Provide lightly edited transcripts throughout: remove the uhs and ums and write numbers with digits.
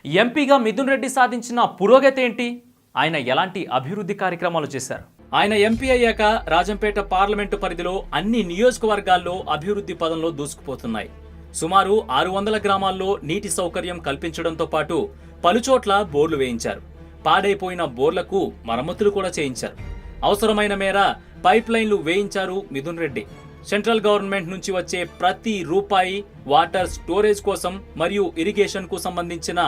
ఎంపీగా మిథున్ రెడ్డి సాధించిన పురోగతి ఏంటి? ఆయన ఎలాంటి అభివృద్ధి కార్యక్రమాలు చేశారు? ఆయన ఎంపీ అయ్యాక రాజంపేట పార్లమెంటు పరిధిలో అన్ని నియోజకవర్గాల్లో అభివృద్ధి పదంలో దూసుకుపోతున్నాయి. సుమారు 600 గ్రామాల్లో నీటి సౌకర్యం కల్పించడంతో పాటు పలుచోట్ల బోర్లు వేయించారు. పాడైపోయిన బోర్లకు మరమ్మతులు కూడా చేయించారు. అవసరమైన మేర పైప్ లైన్లు వేయించారు మిథున్ రెడ్డి. సెంట్రల్ గవర్నమెంట్ నుంచి వచ్చే ప్రతి రూపాయి వాటర్ స్టోరేజ్ కోసం మరియు ఇరిగేషన్ కు సంబంధించిన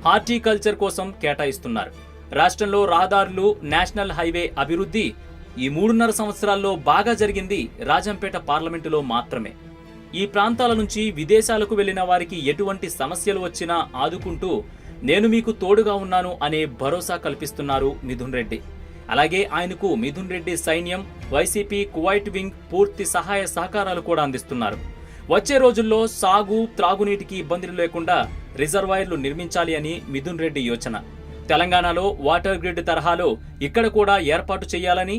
హార్టికల్చర్ కోసం కేటాయిస్తున్నారు. రాష్ట్రంలో రహదారులు, నేషనల్ హైవే అభివృద్ధి ఈ 3.5 సంవత్సరాల్లో బాగా జరిగింది రాజంపేట పార్లమెంటులో మాత్రమే. ఈ ప్రాంతాల నుంచి విదేశాలకు వెళ్లిన వారికి ఎటువంటి సమస్యలు వచ్చినా ఆదుకుంటూ నేను మీకు తోడుగా ఉన్నాను అనే భరోసా కల్పిస్తున్నారు మిథున్ రెడ్డి. అలాగే ఆయనకు మిథున్ రెడ్డి సైన్యం, వైసీపీ కువైట్ వింగ్ పూర్తి సహాయ సహకారాలు కూడా అందిస్తున్నారు. వచ్చే రోజుల్లో సాగు, త్రాగునీటికి ఇబ్బందులు లేకుండా రిజర్వాయర్లు నిర్మించాలి అని మిథున్ రెడ్డి యోచన. తెలంగాణలో వాటర్ గ్రిడ్ తరహాలో ఇక్కడ కూడా ఏర్పాటు చేయాలని,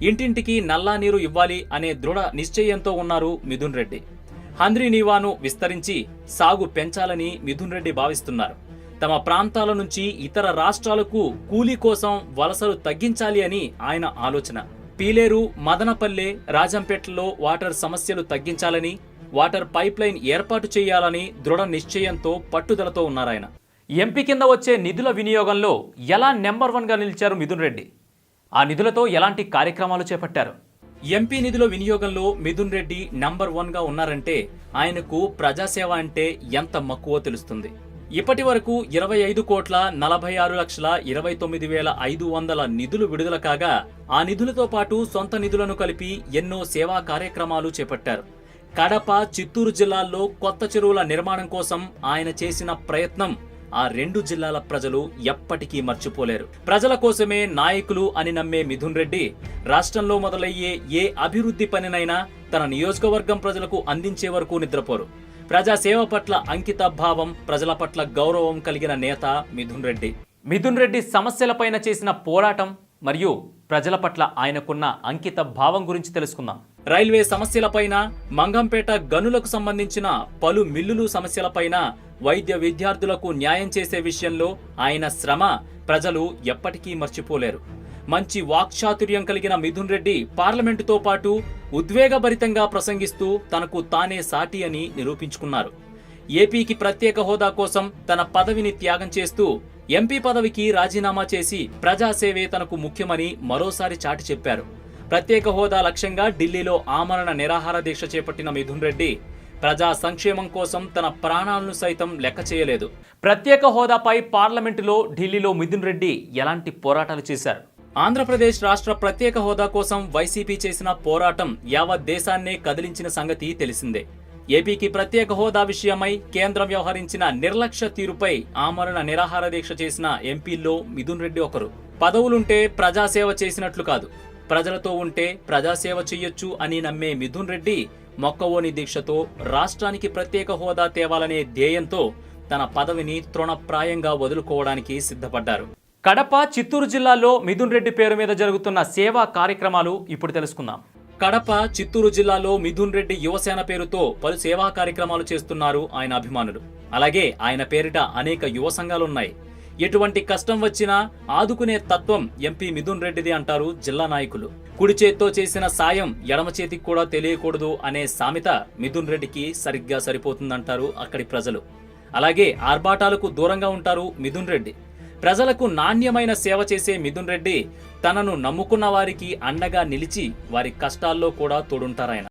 ఇంటింటికి నల్లా నీరు ఇవ్వాలి అనే దృఢ నిశ్చయంతో ఉన్నారు మిథున్ రెడ్డి. హంద్రీ నీవాను విస్తరించి సాగు పెంచాలని మిథున్ రెడ్డి భావిస్తున్నారు. తమ ప్రాంతాల నుంచి ఇతర రాష్ట్రాలకు కూలీ కోసం వలసలు తగ్గించాలి అని ఆయన ఆలోచన. పీలేరు, మదనపల్లె, రాజంపేటలో వాటర్ సమస్యలు తగ్గించాలని, వాటర్ పైప్ లైన్ ఏర్పాటు చేయాలని దృఢ నిశ్చయంతో పట్టుదలతో ఉన్నారాయన. ఎంపీ కింద వచ్చే నిధుల వినియోగంలో ఎలా నెంబర్ 1గా నిలిచారు మిథున్ రెడ్డి? ఆ నిధులతో ఎలాంటి కార్యక్రమాలు చేపట్టారు? ఎంపీ నిధుల వినియోగంలో మిథున్ రెడ్డి నంబర్ 1గా ఉన్నారంటే ఆయనకు ప్రజాసేవ అంటే ఎంత మక్కువో తెలుస్తుంది. ఇప్పటి వరకు 25,46,29,500 నిధులు విడుదల కాగా ఆ నిధులతో పాటు సొంత నిధులను కలిపి ఎన్నో సేవా కార్యక్రమాలు చేపట్టారు. కడప, చిత్తూరు జిల్లాల్లో కొత్త చెరువుల నిర్మాణం కోసం ఆయన చేసిన ప్రయత్నం ఆ 2 జిల్లాల ప్రజలు ఎప్పటికీ మర్చిపోలేరు. ప్రజల కోసమే నాయకులు అని నమ్మే మిథున్ రెడ్డి రాష్ట్రంలో మొదలయ్యే ఏ అభివృద్ధి పనినైనా తన నియోజకవర్గం ప్రజలకు అందించే వరకు నిద్రపోరు. ప్రజాసేవ పట్ల అంకిత భావం, ప్రజల పట్ల గౌరవం కలిగిన నేత మిథున్ రెడ్డి. మిథున్ రెడ్డి సమస్యలపైన చేసిన పోరాటం మరియు ప్రజల పట్ల ఆయనకున్న అంకిత భావం గురించి తెలుసుకుందాం. రైల్వే సమస్యలపైన, మంగంపేట గనులకు సంబంధించిన పలు మిల్లులు సమస్యలపైన, వైద్య విద్యార్థులకు న్యాయం చేసే విషయంలో ఆయన శ్రమ ప్రజలు ఎప్పటికీ మర్చిపోలేరు. మంచి వాక్చాతుర్యం కలిగిన మిథున్ రెడ్డి పార్లమెంటుతో పాటు ఉద్వేగభరితంగా ప్రసంగిస్తూ తనకు తానే సాటి అని నిరూపించుకున్నారు. ఏపీకి ప్రత్యేక హోదా కోసం తన పదవిని త్యాగం చేస్తూ ఎంపీ పదవికి రాజీనామా చేసి ప్రజాసేవే తనకు ముఖ్యమని మరోసారి చాటి చెప్పారు. ప్రత్యేక హోదా లక్ష్యంగా ఢిల్లీలో ఆమరణ నిరాహార దీక్ష చేపట్టిన మిథున్ రెడ్డి ప్రజా సంక్షేమం కోసం తన ప్రాణాలను సైతం లెక్క చేయలేదు. ప్రత్యేక హోదాపై పార్లమెంటులో, ఢిల్లీలో మిథున్ రెడ్డి ఎలాంటి పోరాటాలు చేశారు? ఆంధ్రప్రదేశ్ రాష్ట్ర ప్రత్యేక హోదా కోసం వైసీపీ చేసిన పోరాటం యావత్ దేశాన్నే కదిలించిన సంగతి తెలిసిందే. ఏపీకి ప్రత్యేక హోదా విషయమై కేంద్రం వ్యవహరించిన నిర్లక్ష్య తీరుపై ఆమరణ నిరాహార దీక్ష చేసిన ఎంపీల్లో మిథున్ రెడ్డి ఒకరు. పదవులుంటే ప్రజాసేవ చేసినట్లు కాదు, ప్రజలతో ఉంటే ప్రజాసేవ చెయ్యొచ్చు అని నమ్మే మిథున్ రెడ్డి మొక్కవోని దీక్షతో రాష్ట్రానికి ప్రత్యేక హోదా తేవాలనే ధ్యేయంతో తన పదవిని తృణప్రాయంగా వదులుకోవడానికి సిద్ధపడ్డారు. కడప, చిత్తూరు జిల్లాల్లో మిథున్ రెడ్డి పేరు మీద జరుగుతున్న సేవా కార్యక్రమాలు ఇప్పుడు తెలుసుకుందాం. కడప, చిత్తూరు జిల్లాలో మిథున్ రెడ్డి యువసేన పేరుతో పలు సేవా కార్యక్రమాలు చేస్తున్నారు ఆయన అభిమానులు. అలాగే ఆయన పేరిట అనేక యువ సంఘాలున్నాయి. ఎటువంటి కష్టం వచ్చినా ఆదుకునే తత్వం ఎంపీ మిథున్ రెడ్డిది అంటారు జిల్లా నాయకులు. కుడి చేత్తో చేసిన సాయం ఎడమ చేతికి కూడా తెలియకూడదు అనే సామెత మిథున్ రెడ్డికి సరిగ్గా సరిపోతుందంటారు అక్కడి ప్రజలు. అలాగే ఆర్భాటాలకు దూరంగా ఉంటారు మిథున్ రెడ్డి. ప్రజలకు నాణ్యమైన సేవ చేసే మిథున్ రెడ్డి తనను నమ్ముకున్న వారికి అండగా నిలిచి వారి కష్టాల్లో కూడా తోడుంటారాయన.